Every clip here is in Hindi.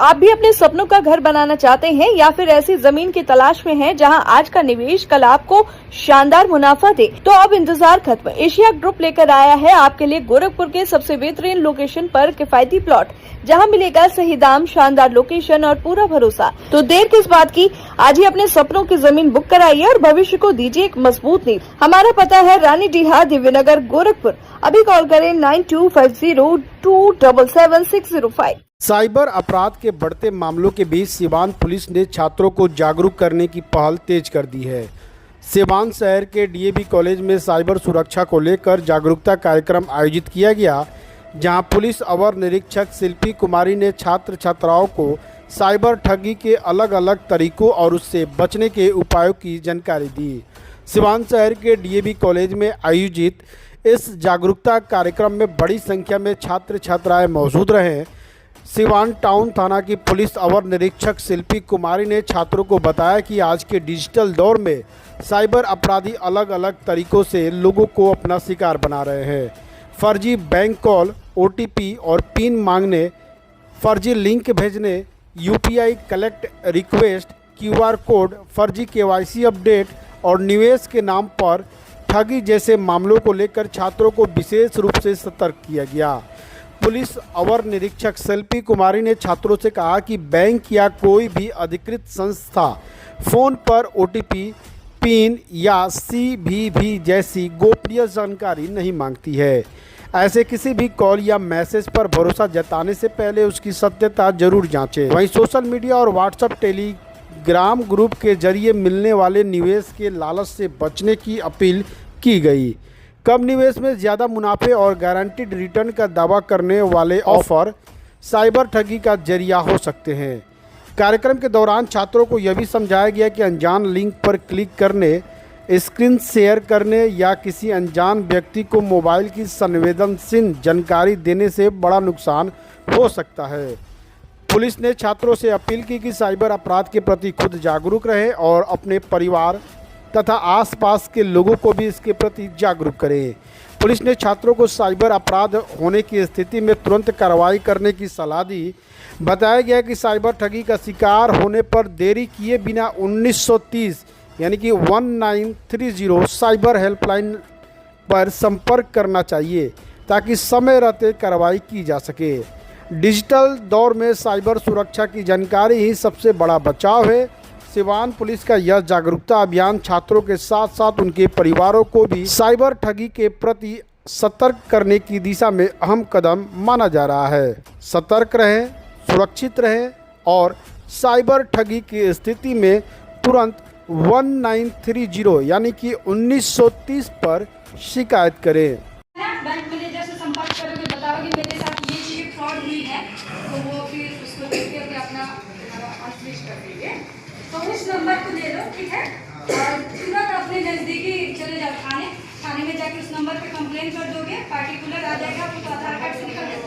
आप भी अपने सपनों का घर बनाना चाहते हैं या फिर ऐसी जमीन की तलाश में हैं जहां आज का निवेश कल आपको शानदार मुनाफा दे, तो अब इंतजार खत्म। एशिया ग्रुप लेकर आया है आपके लिए गोरखपुर के सबसे बेहतरीन लोकेशन पर किफायती प्लॉट, जहां मिलेगा सही दाम, शानदार लोकेशन और पूरा भरोसा। तो देर किस बात की, आज ही अपने सपनों की जमीन बुक कराइए और भविष्य को दीजिए एक मजबूत नींव। हमारा पता है रानी डीहा, दिव्यनगर, गोरखपुर। अभी कॉल करें 9250277605। साइबर अपराध के बढ़ते मामलों के बीच सीवान पुलिस ने छात्रों को जागरूक करने की पहल तेज कर दी है। सीवान शहर के डीएवी कॉलेज में साइबर सुरक्षा को लेकर जागरूकता कार्यक्रम आयोजित किया गया, जहां पुलिस अवर निरीक्षक शिल्पी कुमारी ने छात्र छात्राओं को साइबर ठगी के अलग अलग तरीकों और उससे बचने के उपायों की जानकारी दी। सीवान शहर के डीएवी कॉलेज में आयोजित इस जागरूकता कार्यक्रम में बड़ी संख्या में छात्र छात्राएं मौजूद रहे। सीवान टाउन थाना की पुलिस अवर निरीक्षक शिल्पी कुमारी ने छात्रों को बताया कि आज के डिजिटल दौर में साइबर अपराधी अलग अलग तरीकों से लोगों को अपना शिकार बना रहे हैं। फर्जी बैंक कॉल, ओटीपी और पिन मांगने, फर्जी लिंक भेजने, UPI collect request, QR code, फर्जी केवाईसी अपडेट और निवेश के नाम पर ठगी जैसे मामलों को लेकर छात्रों को विशेष रूप से सतर्क किया गया। पुलिस अवर निरीक्षक शिल्पी कुमारी ने छात्रों से कहा कि बैंक या कोई भी अधिकृत संस्था फ़ोन पर ओटीपी, पिन या सीवीवी जैसी गोपनीय जानकारी नहीं मांगती है। ऐसे किसी भी कॉल या मैसेज पर भरोसा जताने से पहले उसकी सत्यता जरूर जांचें। वहीं सोशल मीडिया और व्हाट्सएप, टेलीग्राम ग्रुप के जरिए मिलने वाले निवेश के लालच से बचने की अपील की गई। कम निवेश में ज़्यादा मुनाफे और गारंटीड रिटर्न का दावा करने वाले ऑफर साइबर ठगी का जरिया हो सकते हैं। कार्यक्रम के दौरान छात्रों को यह भी समझाया गया कि अनजान लिंक पर क्लिक करने, स्क्रीन शेयर करने या किसी अनजान व्यक्ति को मोबाइल की संवेदनशील जानकारी देने से बड़ा नुकसान हो सकता है। पुलिस ने छात्रों से अपील की कि साइबर अपराध के प्रति खुद जागरूक रहें और अपने परिवार तथा आसपास के लोगों को भी इसके प्रति जागरूक करें। पुलिस ने छात्रों को साइबर अपराध होने की स्थिति में तुरंत कार्रवाई करने की सलाह दी। बताया गया कि साइबर ठगी का शिकार होने पर देरी किए बिना 1930 यानी कि 1930 साइबर हेल्पलाइन पर संपर्क करना चाहिए, ताकि समय रहते कार्रवाई की जा सके। डिजिटल दौर में साइबर सुरक्षा की जानकारी ही सबसे बड़ा बचाव है। सीवान पुलिस का यह जागरूकता अभियान छात्रों के साथ साथ उनके परिवारों को भी साइबर ठगी के प्रति सतर्क करने की दिशा में अहम कदम माना जा रहा है। सतर्क रहें, सुरक्षित रहें और साइबर ठगी की स्थिति में तुरंत 1930 यानी कि 1930 पर शिकायत करें। बैंक मैनेजर से संपर्क करोगे, बताओगे मेरे साथ ये चीज़ फ्रॉड हुई है, तो वो फिर उसको देख के अपना स्विच कर देंगे। तो उस नंबर को ले लो, ठीक है, और तुरंत अपने नज़दीकी चले जाओ थाने में जाके उस नंबर पे कंप्लेन कर दोगे, पार्टिकुलर आ जाएगा, आपको आधार कार्ड से निकल जाएगा।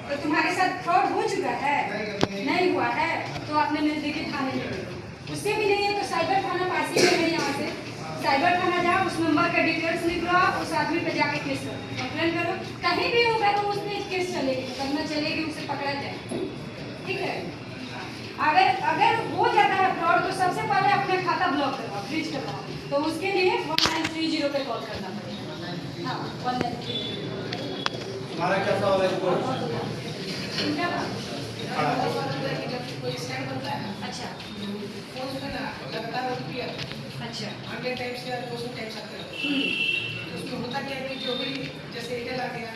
तो तुम्हारे साथ फ्रॉड हो चुका है, नहीं हुआ है, तो अपने नज़दीकी थाने में लो। उससे भी नहीं है तो साइबर थाना पास ही में है, यहाँ से साइबर थाना जाओ, उस नंबर का डिटेल्स निकलवाओ, उस आदमी पे जाके केस करो, कंप्लेन करो। कहीं भी होगा तो उसमें केस चलेगी, करना चलेगी, उसे पकड़ा जाए, ठीक है। अगर हो जाता है फ्रॉड तो सबसे पहले अपना खाता ब्लॉक करवाओ, फ्रीज करवाओ। तो उसके लिए 1930 पे कॉल करना पड़ेगा। हाँ, 1930। हमारा क्या सवाल है? अच्छा, अच्छा, आगे टाइप से 200 टाइप्स आते हैं। उसमें होता क्या है कि जो भी जैसे एयरटेल आ गया,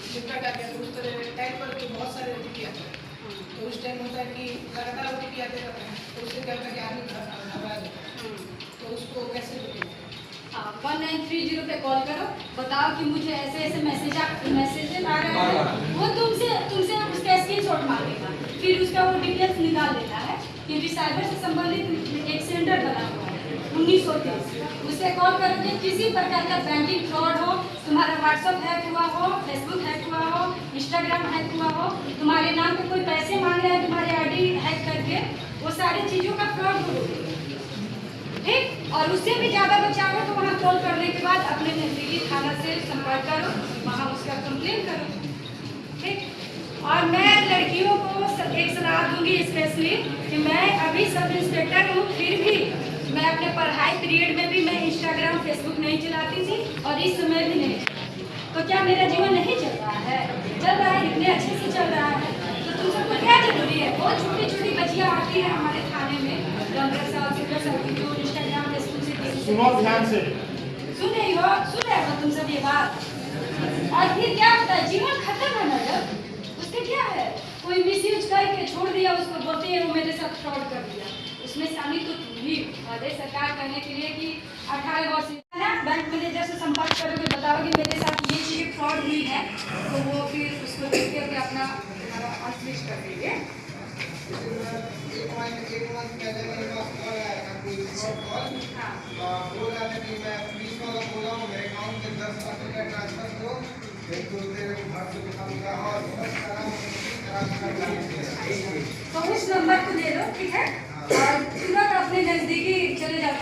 फ्लिपकार्ट आ गया, तो उस तरह टाइप पर तो बहुत सारे ओटीपी आते हैं। तो उस टाइम होता है कि लगातार ओटीपी आते रहते हैं, तो उससे क्या होता है कि आदमी घबरा जाता है। तो उसको कैसे रोकें? हाँ, 1930 पे कॉल करो, बताओ कि मुझे ऐसे ऐसे मैसेज आ रहे हैं। वो तुमसे उसका स्क्रीनशॉट मांगेगा, फिर उसका वो डिटेल्स निकाल देता है, क्योंकि साइबर से संबंधित एक सेंटर बना हुआ है 1930। उससे कॉल करोगे, किसी प्रकार का बैंकिंग फ्रॉड हो, तुम्हारा व्हाट्सएप हैक हुआ हो, फेसबुक हैक हुआ हो, इंस्टाग्राम हैक हुआ हो, तुम्हारे नाम पे कोई पैसे मांग रहे हैं तुम्हारे आईडी हैक करके, वो सारी चीज़ों का फ्रॉड करोगे, ठीक। और उससे भी ज़्यादा बचाओगे तो वहाँ कॉल करने के बाद अपने नज़दीकी थाना से संपर्क करो, वहाँ उसका कंप्लेन करो, ठीक। और मैं लड़कियों को एक सलाह दूंगी स्पेशली कि मैं अभी सब इंस्पेक्टर हूँ, फिर भी मैं अपने पढ़ाई पीरियड में भी मैं इंस्टाग्राम फेसबुक नहीं चलाती थी और इस समय भी नहीं चलाती। तो क्या मेरा जीवन नहीं चल रहा है? चल रहा है, इतने अच्छे से चल रहा है। तो तुम सबको क्या जरूरी है? बहुत छोटी छोटी बच्चियाँ आती हैं हमारे थाने में 15 साल 16 साल की, जो इंस्टाग्राम फेसबुक से सुनो ध्यान से। सुन रहे हो तुम सब ये बात। और फिर क्या होता है, जीवन खत्म है ना जब, उसके क्या है, कोई मिसयूज करके छोड़ दिया, उसको बोलते हैं वो मेरे साथ फ्रॉड कर दिया, उसमें शामिल तो तुम भी। प्रदेश सरकार कहने के लिए कि 18 वर्ष बैंक मैनेजर से संपर्क करोगे, बताओगे मेरे साथ ये चीज़ फ्रॉड हुई है, तो वो फिर उसको देख करके अपना स्विच कर देंगे। एक मंथ पहले मेरे पास कॉल आया था, कोई कॉल बोल रहा था कि मैं पुलिस वाला बोला हूँ, मेरे अकाउंट में 10 लाख रुपया ट्रांसफर करो, एक दो देर में घर से दिखाऊंगा और बहुत सारा तो उस नंबर को ले लो, ठीक है, और तुरंत अपने नज़दीकी चले जाओ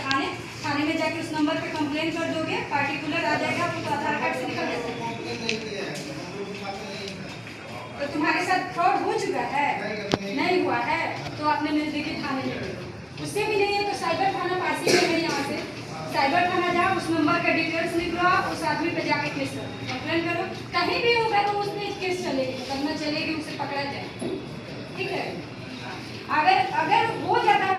थाने में जाके उस नंबर पे कंप्लेन कर दोगे, पार्टिकुलर आ जाएगा, आपको आधार कार्ड से निकल जाएगा। तो तुम्हारे साथ फ्रॉड हो चुका है? नहीं हुआ है तो अपने नज़दीकी थाने में लो। उससे भी नहीं है तो साइबर थाना पास ही है यहाँ से, साइबर थाना जाओ, उस नंबर का डिटेल्स निकलवाओ, उस आदमी पे जाके केस करो, कंप्लेन करो, कहीं भी होगा तो उस पर केस चलेगी, मुकदमा चलेगी, उसे पकड़ा जाए, ठीक है। अगर हो जाता है